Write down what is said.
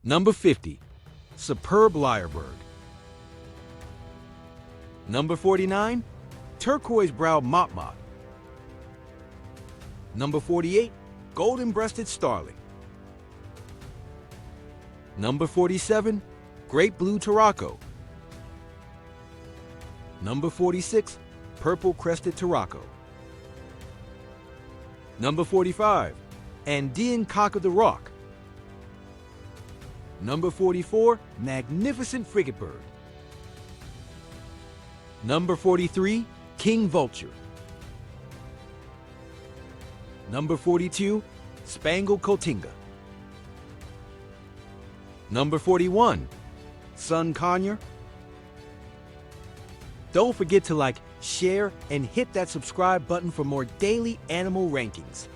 Number 50, superb lyrebird. Number 49, turquoise-browed motmot. Number 48, golden-breasted starling. Number 47, great blue turako. Number 46, purple-crested turako. Number 45, Andean cock of the rock. Number 44, magnificent frigate bird. Number 43, king vulture. Number 42, spangled cotinga. Number 41, sun conure. Don't forget to like, share, and hit that subscribe button for more daily animal rankings.